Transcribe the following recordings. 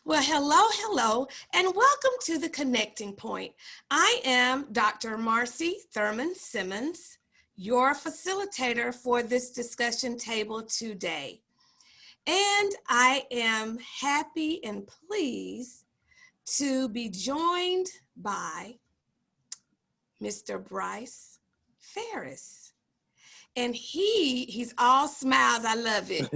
Well, hello, and welcome to the Connecting Point. I am Dr. Marcy Thurman Simmons, your facilitator for this discussion table today. And I am happy and pleased to be joined by Mr. Bryce Farris. And he's all smiles. I love it.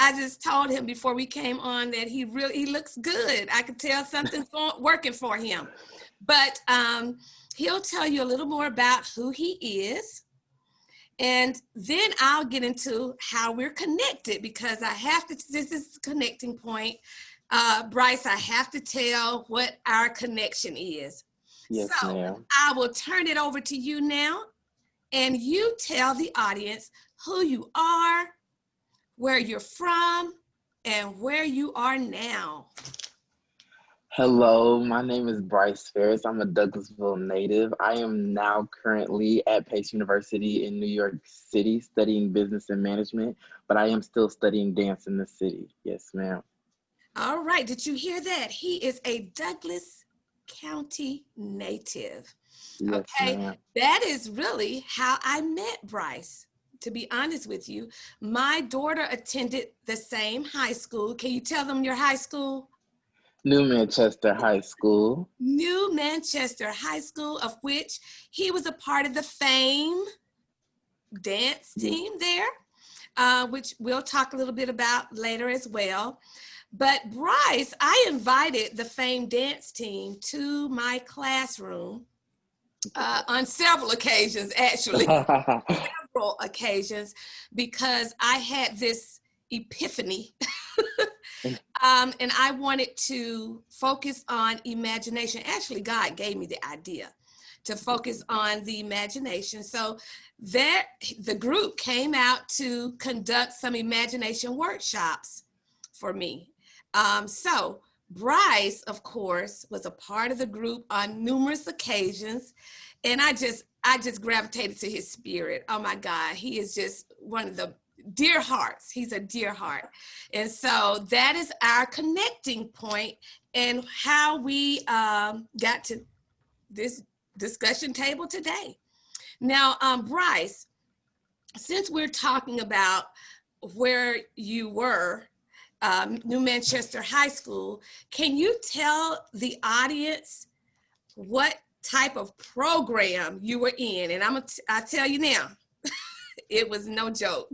I just told him before we came on that he looks good. I could tell something's working for him. But he'll tell you a little more about who he is. And then I'll get into how we're connected, because I have to, this is the connecting point. Bryce, I have to tell what our connection is. Yes, so ma'am. I will turn it over to you now, and you tell the audience who you are, where you're from, and where you are now. Hello, my name is Bryce Farris. I'm a Douglasville native. I am now currently at Pace University in New York City studying business and management, but I am still studying dance in the city. Yes, ma'am. All right, did you hear that? He is a Douglas County native. Yes, Okay, ma'am. that is really how I met Bryce. To be honest with you, my daughter attended the same high school. Can you tell them your high school? New Manchester High School. New Manchester High School, of which he was a part of the FAME dance team there, which we'll talk a little bit about later as well. But Bryce, I invited the FAME dance team to my classroom on several occasions, actually. Several occasions, because I had this epiphany. And I wanted to focus on imagination. Actually, God gave me the idea to focus on the imagination. So the group came out to conduct some imagination workshops for me. So Bryce, of course, was a part of the group on numerous occasions. And I just gravitated to his spirit. Oh my God, he is just one of the dear hearts. He's a dear heart. And so that is our connecting point and how we got to this discussion table today. Now, Bryce, since we're talking about where you were, New Manchester High School, can you tell the audience what type of program you were in? And I tell you now, it was no joke.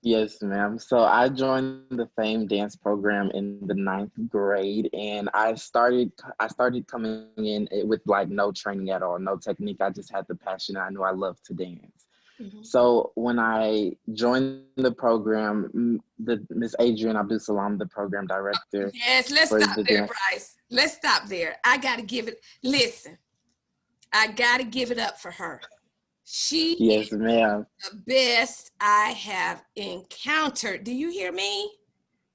Yes, ma'am. So I joined the FAME dance program in the 9th grade, and I started coming in with like no training at all, no technique. I just had the passion. I knew I loved to dance. Mm-hmm. So when I joined the program, the Miss Adrienne Abdul Salam, the program director. Yes, let's for stop the there, dance. Bryce. Let's stop there. I got to give it, listen, I got to give it up for her. She Yes, is ma'am. the best I have encountered. Do you hear me?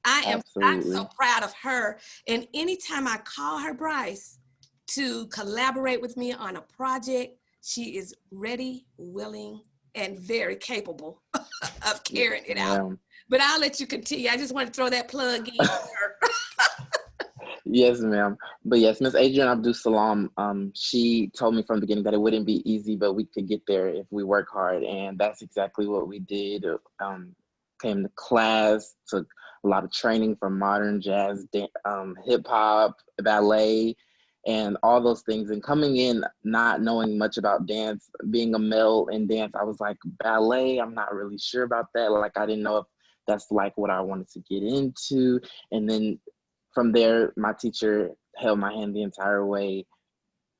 I'm so Absolutely. proud of her. And anytime I call her, Bryce, to collaborate with me on a project, she is ready, willing, and very capable of Yes, carrying it out. ma'am. But I'll let you continue. I just want to throw that plug in for her. Yes, ma'am. But yes, Miss Adrienne Abdul Salam, she told me from the beginning that it wouldn't be easy, but we could get there if we work hard. And that's exactly what we did. Came to class, took a lot of training from modern jazz, hip hop, ballet, and all those things. And coming in, not knowing much about dance, being a male in dance, I was like, ballet, I'm not really sure about that. Like, I didn't know if that's like what I wanted to get into. And then from there, my teacher held my hand the entire way,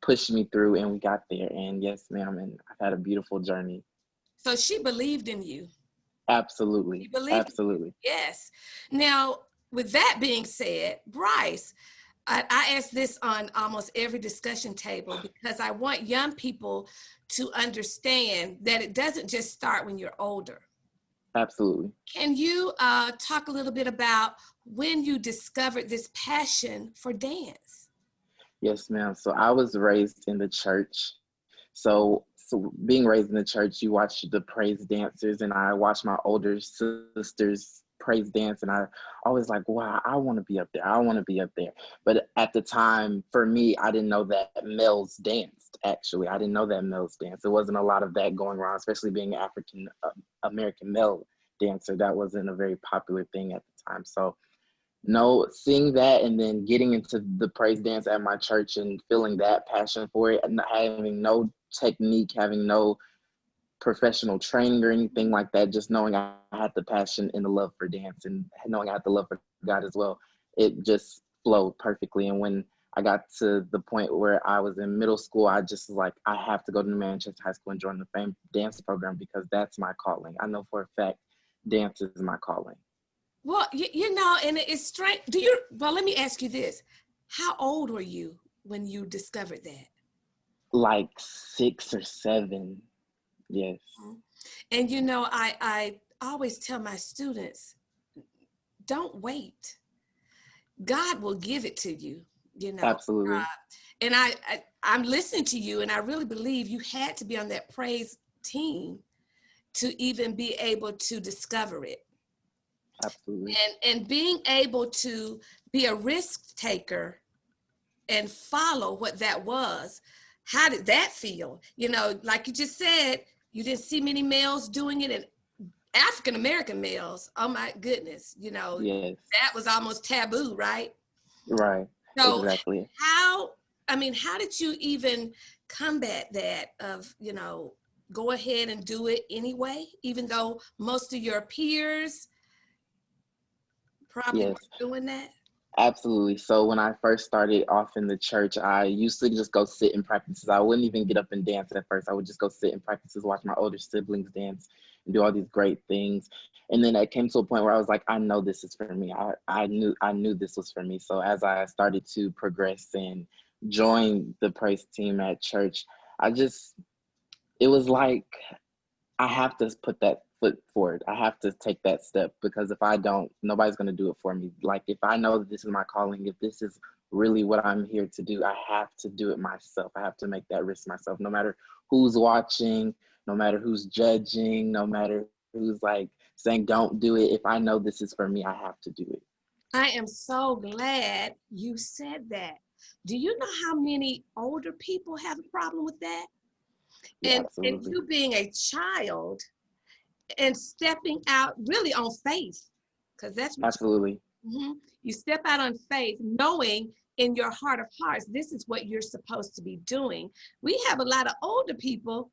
pushed me through, and we got there. And yes, ma'am, and I've had a beautiful journey. So she believed in you. She Absolutely. believed in you. Absolutely. Yes. Now, with that being said, Bryce, I ask this on almost every discussion table because I want young people to understand that it doesn't just start when you're older. Absolutely. Can you talk a little bit about when you discovered this passion for dance? Yes, ma'am. So I was raised in the church. So being raised in the church, you watch the praise dancers, and I watched my older sisters praise dance, and I always like, wow, I want to be up there. I want to be up there. But at the time, for me, I didn't know that males danced. Actually, I didn't know that males danced. There wasn't a lot of that going around, especially being an African American male dancer. That wasn't a very popular thing at the time. So no, seeing that and then getting into the praise dance at my church and feeling that passion for it, and having no technique, having no professional training or anything like that, just knowing I had the passion and the love for dance and knowing I had the love for God as well, it just flowed perfectly. And when I got to the point where I was in middle school, I just was like, I have to go to Manchester High School and join the FAME dance program because that's my calling. I know for a fact dance is my calling. Well, you know, and it's strange. Well, let me ask you this. How old were you when you discovered that? Like 6 or 7. Yes. And you know, I always tell my students, don't wait. God will give it to you, you know. Absolutely. And I'm listening to you, and I really believe you had to be on that praise team to even be able to discover it. Absolutely. And being able to be a risk taker and follow what that was, how did that feel? You know, like you just said, you didn't see many males doing it, and African American males, oh my goodness, you know, yes. that was almost taboo, right? Right. So exactly. how did you even combat that of, you know, go ahead and do it anyway, even though most of your peers probably Yes. weren't doing that? Absolutely. So when I first started off in the church, I used to just go sit in practices. I wouldn't even get up and dance at first. I would just go sit in practices, watch my older siblings dance and do all these great things. And then it came to a point where I was like, I know this is for me. I knew this was for me. So as I started to progress and join the praise team at church, it was like I have to put that foot forward. I have to take that step because if I don't, nobody's going to do it for me. Like if I know that this is my calling, if this is really what I'm here to do, I have to do it myself. I have to make that risk myself, no matter who's watching, no matter who's judging, no matter who's like saying, don't do it. If I know this is for me, I have to do it. I am so glad you said that. Do you know how many older people have a problem with that? Yeah, And absolutely. you being a child and stepping out really on faith, because that's what Absolutely. you step out on faith, knowing in your heart of hearts, this is what you're supposed to be doing. We have a lot of older people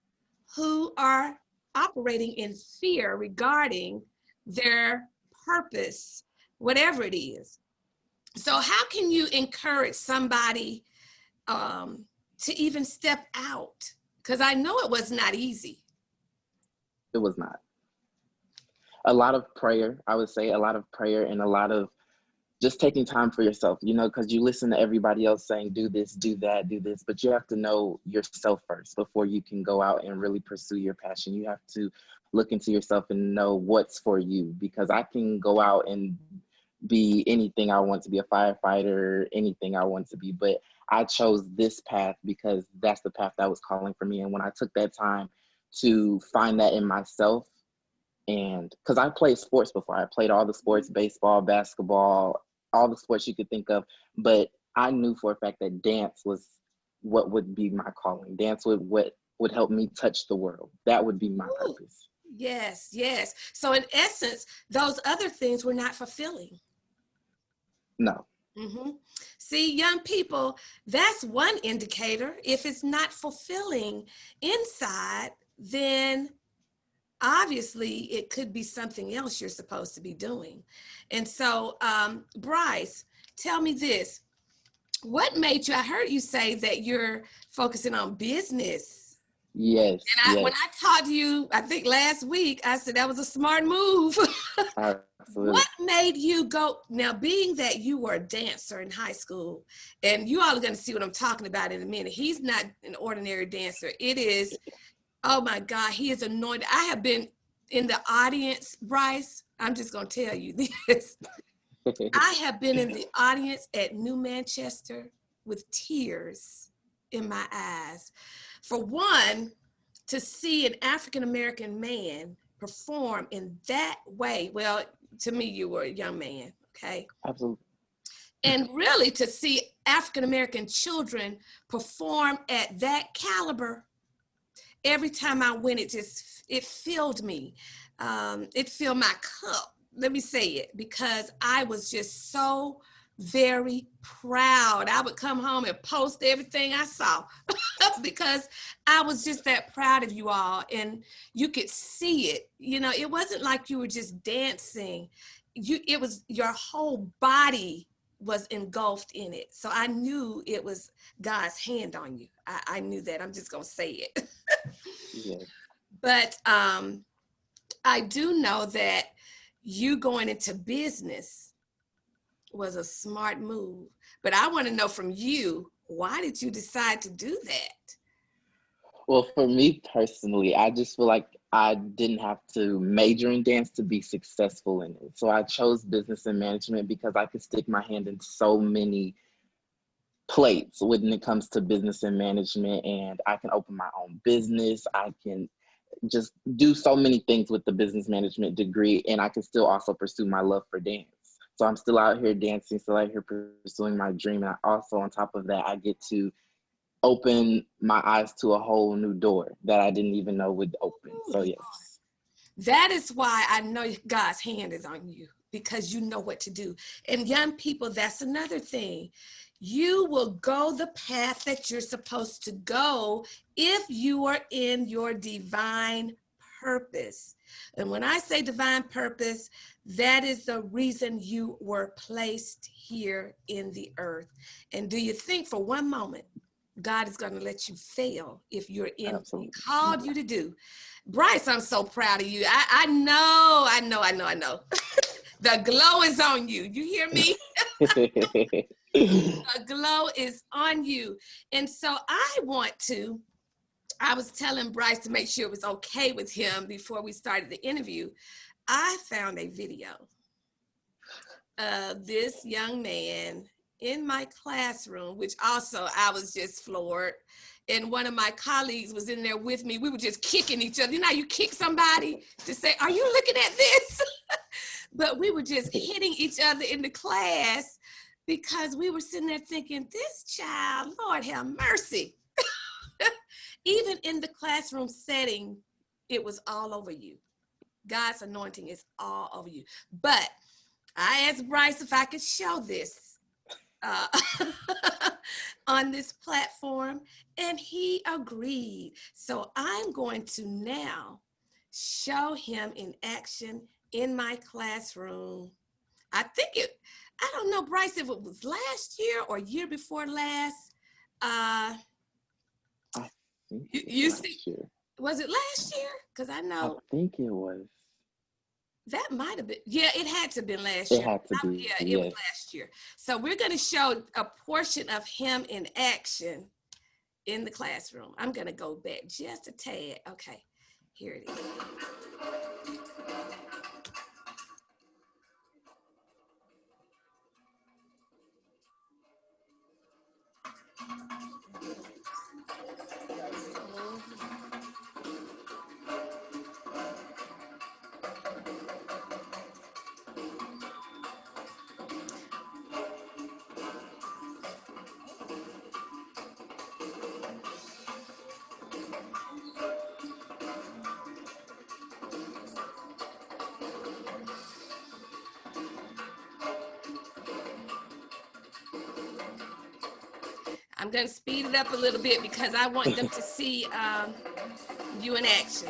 who are operating in fear regarding their purpose, whatever it is. So how can you encourage somebody to even step out? Because I know it was not easy. It was not. A lot of prayer, I would say, a lot of prayer and a lot of just taking time for yourself, because you listen to everybody else saying, do this, do that, do this, but you have to know yourself first before you can go out and really pursue your passion. You have to look into yourself and know what's for you, because I can go out and be anything I want to be, a firefighter, anything I want to be, but I chose this path because that's the path that was calling for me. And when I took that time to find that in myself, and because I played sports before, I played all the sports, baseball, basketball, all the sports you could think of, but I knew for a fact that dance was what would be my calling. Dance would help me touch the world. That would be my Ooh, purpose. yes, yes. So in essence, those other things were not fulfilling. No. Mm-hmm. See, young people, that's one indicator. If it's not fulfilling inside, then obviously it could be something else you're supposed to be doing. And so, Bryce, tell me this. What made you, I heard you say that you're focusing on business. Yes, And when yes, I talked to you, I think last week, I said that was a smart move. absolutely. What made you go, now being that you were a dancer in high school, and you all are going to see what I'm talking about in a minute. He's not an ordinary dancer. It is, oh my God, he is anointed. I have been in the audience, Bryce. I'm just going to tell you this. I have been in the audience at New Manchester with tears in my eyes. For one, to see an African American man perform in that way. Well, to me, you were a young man, okay? Absolutely. And really to see African-American children perform at that caliber, every time I went, it filled me. It filled my cup. Let me say it, because I was just so very proud. I would come home and post everything I saw because I was just that proud of you all, and you could see it. You know, it wasn't like you were just dancing. It was your whole body was engulfed in it. So I knew it was God's hand on you. I knew that. I'm just gonna say it. Yes. But I do know that you going into business was a smart move. But I want to know from you, why did you decide to do that? Well, for me personally, I just feel like I didn't have to major in dance to be successful in it. So I chose business and management because I could stick my hand in so many plates when it comes to business and management, and I can open my own business. I can just do so many things with the business management degree, and I can still also pursue my love for dance. So I'm still out here dancing, still out here pursuing my dream. And I also, on top of that, I get to open my eyes to a whole new door that I didn't even know would open. So yes. That is why I know God's hand is on you, because you know what to do. And young people, that's another thing. You will go the path that you're supposed to go if you are in your divine purpose. And when I say divine purpose, that is the reason you were placed here in the earth. And do you think for one moment God is going to let you fail if you're in what He called you to do? Bryce, I'm so proud of you. I know. The glow is on you. You hear me? The glow is on you. And so I was telling Bryce to make sure it was okay with him before we started the interview. I found a video of this young man in my classroom, which also I was just floored. And one of my colleagues was in there with me. We were just kicking each other. You know how you kick somebody to say, are you looking at this? But we were just hitting each other in the class because we were sitting there thinking, this child, Lord have mercy. Even in the classroom setting, it was all over you. God's anointing is all over you. But I asked Bryce if I could show this on this platform, and he agreed. So I'm going to now show him in action in my classroom. I don't know, Bryce, if it was last year or year before last. You see, was it last year? Because I know. I think it was. That might have been, yeah, it had to have been last year. It had to be, yeah, it was last year. So we're going to show a portion of him in action in the classroom. I'm going to go back just a tad. Okay, here it is. I'm going to speed it up a little bit because I want them to see you in action.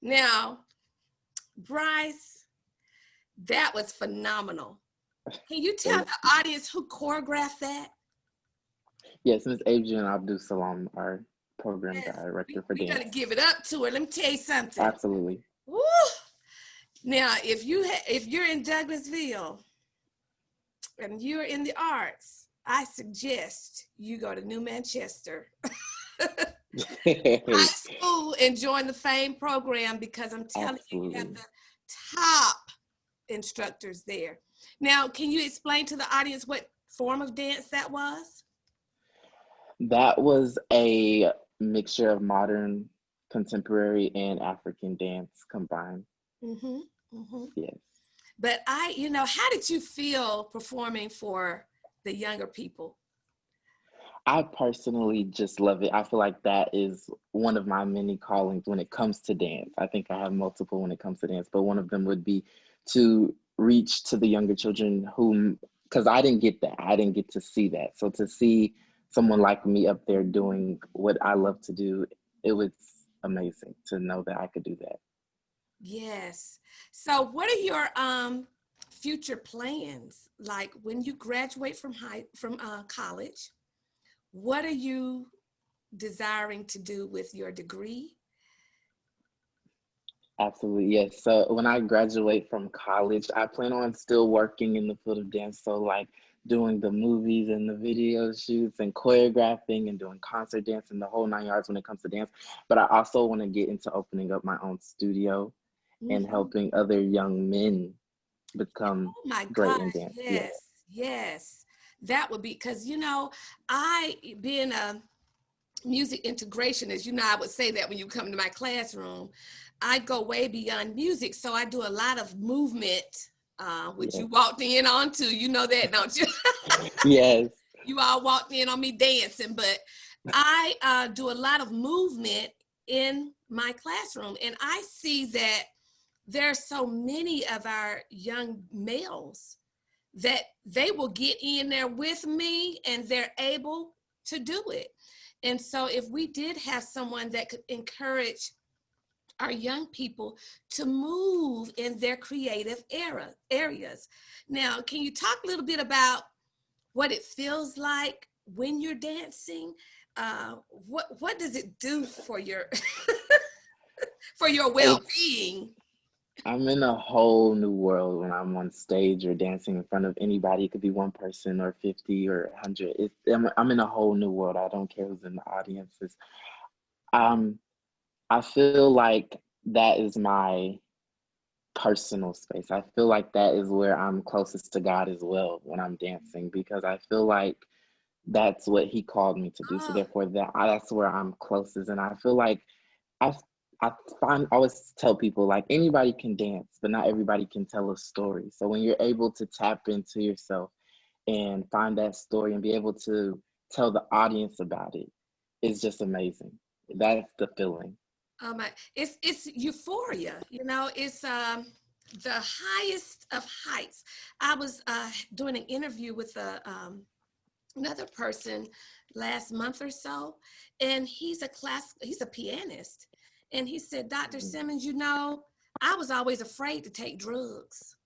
Now, Bryce, that was phenomenal. Can you tell Thank the you. audience who choreographed that? Yes, Miss Adrian Abdul Salam, our program Yes, director for we got to dance. give it up to her. Let me tell you something. Absolutely. Woo! Now, if you're in Douglasville and you're in the arts, I suggest you go to New Manchester High School and join the FAME program, because I'm telling you, you have Absolutely. the top instructors there. Now, can you explain to the audience what form of dance that was? That was a mixture of modern, contemporary, and African dance combined. Mm-hmm. Mm-hmm. Yes. But how did you feel performing for the younger people? I personally just love it. I feel like that is one of my many callings when it comes to dance. I think I have multiple when it comes to dance, but one of them would be to reach to the younger children whom, because I didn't get that. I didn't get to see that. So to see someone like me up there doing what I love to do, it was amazing to know that I could do that. Yes. So what are your future plans? Like when you graduate from college, what are you desiring to do with your degree? Absolutely, yes. So when I graduate from college, I plan on still working in the field of dance. So like doing the movies and the video shoots and choreographing and doing concert dance and the whole 9 yards when it comes to dance. But I also want to get into opening up my own studio and Mhm. helping other young men become Oh my great gosh, in dance. Yes. yes, yes. That would be because I being a music integration, as I would say that when you come to my classroom, I go way beyond music. So I do a lot of movement, which Yes. you walked in onto. You know that, don't you? Yes. You all walked in on me dancing, but I do a lot of movement in my classroom, and I see that there are so many of our young males that they will get in there with me and they're able to do it. And so if we did have someone that could encourage our young people to move in their creative areas. Now, can you talk a little bit about what it feels like when you're dancing? What does it do for your for your It's well-being? I'm in a whole new world when I'm on stage or dancing in front of anybody. It could be one person or 50 or 100. I'm in a whole new world. I don't care who's in the audiences. Um, I feel like that is my personal space. I feel like that is where I'm closest to God as well when I'm dancing, because I feel like that's what He called me to do. So Oh, therefore, that's where I'm closest. And I feel like I I always tell people like anybody can dance, but not everybody can tell a story. So when you're able to tap into yourself and find that story and be able to tell the audience about it, it's just amazing. That's the feeling. oh my! It's euphoria. It's the highest of heights. I was doing an interview with another person last month or so, and he's a pianist, and he said, Dr. Mhm. Simmons, I was always afraid to take drugs.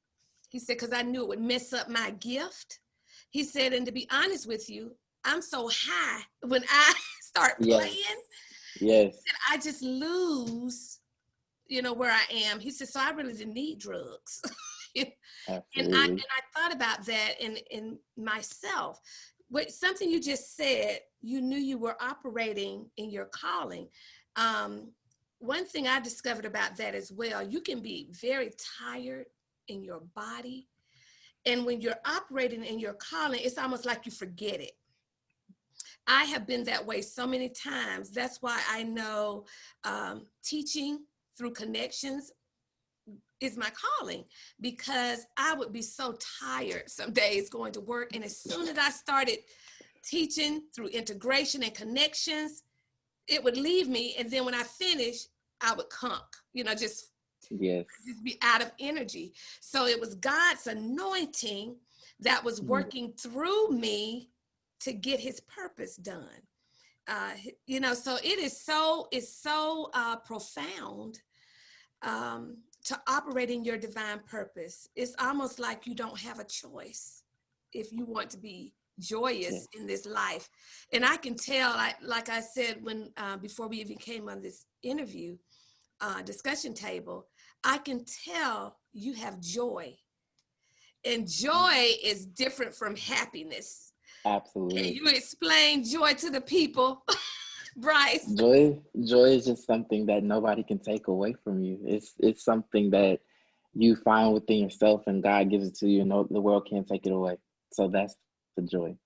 He said, because I knew it would mess up my gift. He said, and to be honest with you, I'm so high when I start Yes, playing yes, that I just lose, where I am. He said, so I really didn't need drugs. and I absolutely. and I thought about that in myself. What something you just said, you knew you were operating in your calling. Um, One thing I discovered about that as well, you can be very tired in your body. And when you're operating in your calling, it's almost like you forget it. I have been that way so many times. That's why I know teaching through connections is my calling, because I would be so tired some days going to work. And as soon as I started teaching through integration and connections, it would leave me. And then when I finished, I would conk, just Yes. be out of energy. So it was God's anointing that was Mhm. working through me to get his purpose done. So it's so profound to operate in your divine purpose. It's almost like you don't have a choice if you want to be joyous in this life. And I can tell, like I said, when before we even came on this interview discussion table, I can tell you have joy. And joy is different from happiness. Can Absolutely. you explain joy to the people, Bryce? Joy is just something that nobody can take away from you. It's something that you find within yourself, and God gives it to you, and the world can't take it away. So that's the joy.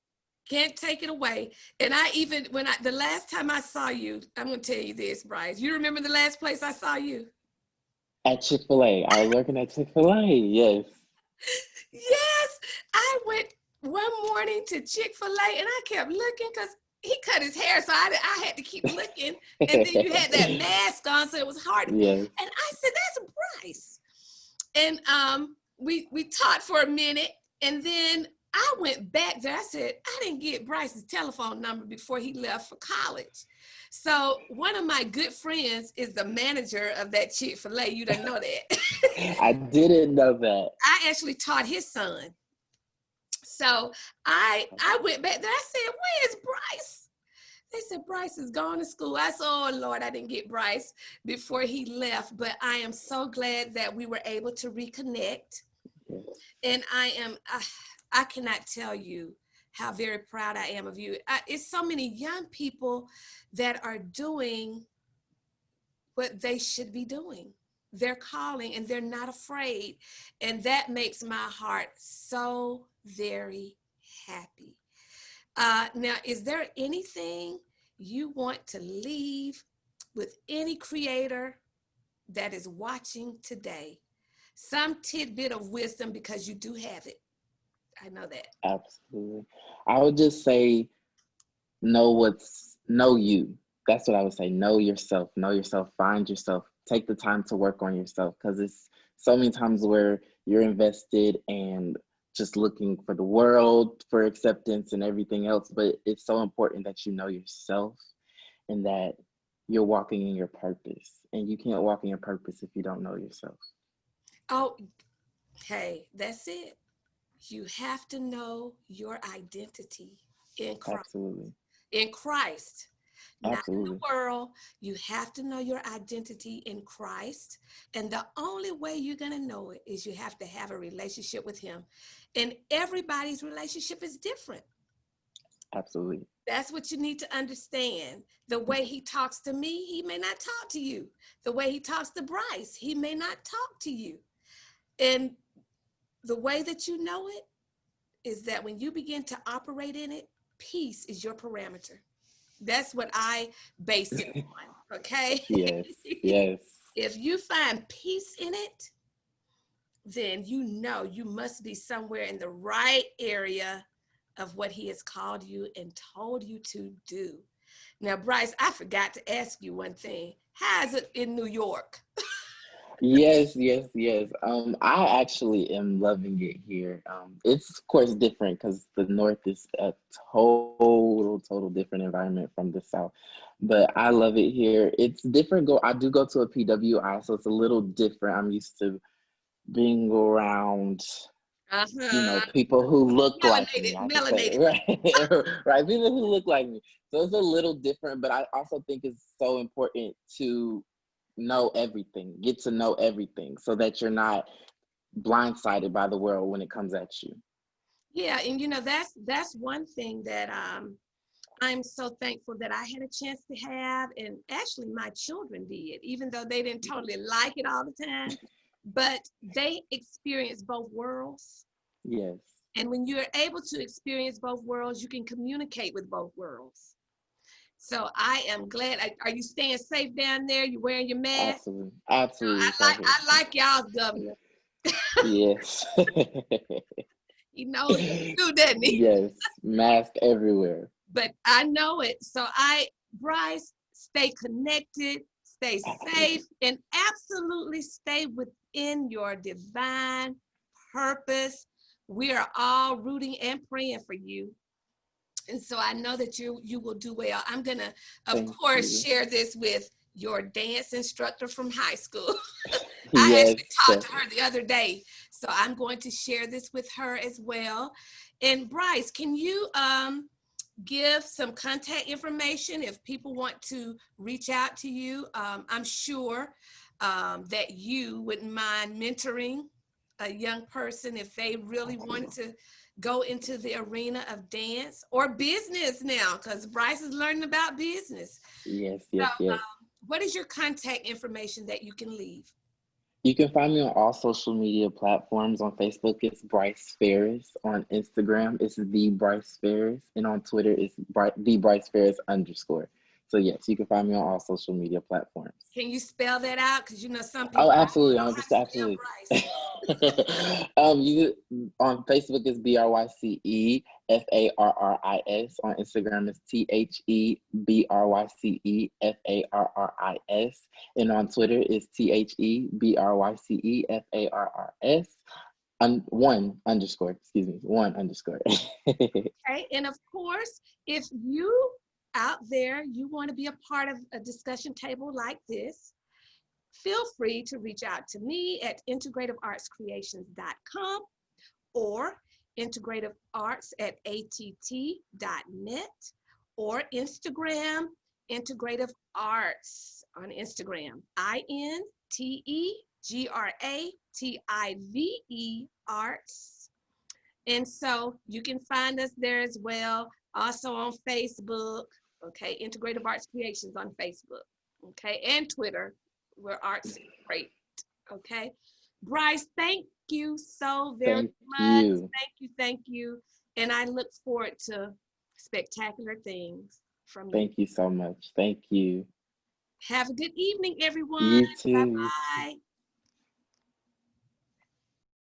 Can't take it away. And I even, the last time I saw you, I'm going to tell you this, Bryce. You remember the last place I saw you? At Chick-fil-A, I was working at Chick-fil-A. Yes. Yes. I went one morning to Chick-fil-A and I kept looking because he cut his hair. So I had to keep looking. And then you had that mask on, so it was hard. Yes. And I said, that's Bryce. And we talked for a minute. And then I went back there. I said, I didn't get Bryce's telephone number before he left for college. So one of my good friends is the manager of that Chick-fil-A. You didn't know that. I didn't know that. I actually taught his son. So I went back there. I said, where's Bryce? They said, Bryce is gone to school. I said, oh, Lord, I didn't get Bryce before he left. But I am so glad that we were able to reconnect. Yes. And I cannot tell you how very proud I am of you. It's so many young people that are doing what they should be doing. They're calling and they're not afraid. And that makes my heart so very happy. Now, is there anything you want to leave with any creator that is watching today? Some tidbit of wisdom, because you do have it. I know that. Absolutely. I would just say, know you. That's what I would say. Know yourself, find yourself, take the time to work on yourself, because it's so many times where you're invested and just looking for the world, for acceptance and everything else. But it's so important that you know yourself and that you're walking in your purpose. And you can't walk in your purpose if you don't know yourself. Oh, hey, that's it. You have to know your identity in Christ. Absolutely. In Christ, not in the Absolutely. world. You have to know your identity in Christ. And the only way you're going to know it is you have to have a relationship with him. And everybody's relationship is different. Absolutely. That's what you need to understand. The way he talks to me, he may not talk to you. The way he talks to Bryce, he may not talk to you. And the way that you know it is that when you begin to operate in it, peace is your parameter. That's what I base it on, okay? Yes. Yes. If you find peace in it, then you know you must be somewhere in the right area of what he has called you and told you to do. Now, Bryce, I forgot to ask you one thing. How is it in New York? Yes. I actually am loving it here. It's of course different because the North is a total different environment from the South, but I love it here. It's different. I do go to a PWI, so it's a little different. I'm used to being around, people who look like me. I can say, Melanated. right, right, people who look like me. So it's a little different, but I also think it's so important to know everything, get to know everything, so that you're not blindsided by the world when it comes at you. Yeah, and that's one thing that I'm so thankful that I had a chance to have, and actually my children did, even though they didn't totally like it all the time, but they experienced both worlds. Yes. And when you're able to experience both worlds, you can communicate with both worlds. So I am glad. Are you staying safe down there? You wearing your mask? Absolutely. Absolutely. I like y'all's governor. Yes. He knows what to do, doesn't he? Yes. Mask everywhere. But I know it. So Bryce, stay connected, stay safe, and absolutely stay within your divine purpose. We are all rooting and praying for you. And so I know that you will do well. I'm going to, of Thank course, you. share this with your dance instructor from high school. I Yes. actually talked to her the other day, so I'm going to share this with her as well. And Bryce, can you give some contact information if people want to reach out to you? I'm sure that you wouldn't mind mentoring a young person if they really want to go into the arena of dance or business now, because Bryce is learning about business. Yes, So, yes, yes. what is your contact information that you can leave? You can find me on all social media platforms. On Facebook, it's Bryce Farris. On Instagram, it's the Bryce Farris, and on Twitter, it's the Bryce Farris _. So yes, you can find me on all social media platforms. Can you spell that out? Because you know some Oh, people absolutely, don't know how to spell absolutely. Bryce. You on Facebook is BRYCEFARRIS. On Instagram is THEBRYCEFARRIS. And on Twitter is THEBRYCEFARRS. One underscore, excuse me, one underscore. Okay, and of course, if you out there, you want to be a part of a discussion table like this, feel free to reach out to me at integrativeartscreations.com or integrativearts@att.net or Instagram, Integrative Arts on Instagram, INTEGRATIVE Arts. And so you can find us there as well. Also on Facebook, okay, Integrative Arts Creations on Facebook, okay, and Twitter, we're Arts Great, okay. Bryce, thank you so very Thank much. you. Thank you. And I look forward to spectacular things from you. Thank you so much. Thank you. Have a good evening, everyone. You too. Bye-bye.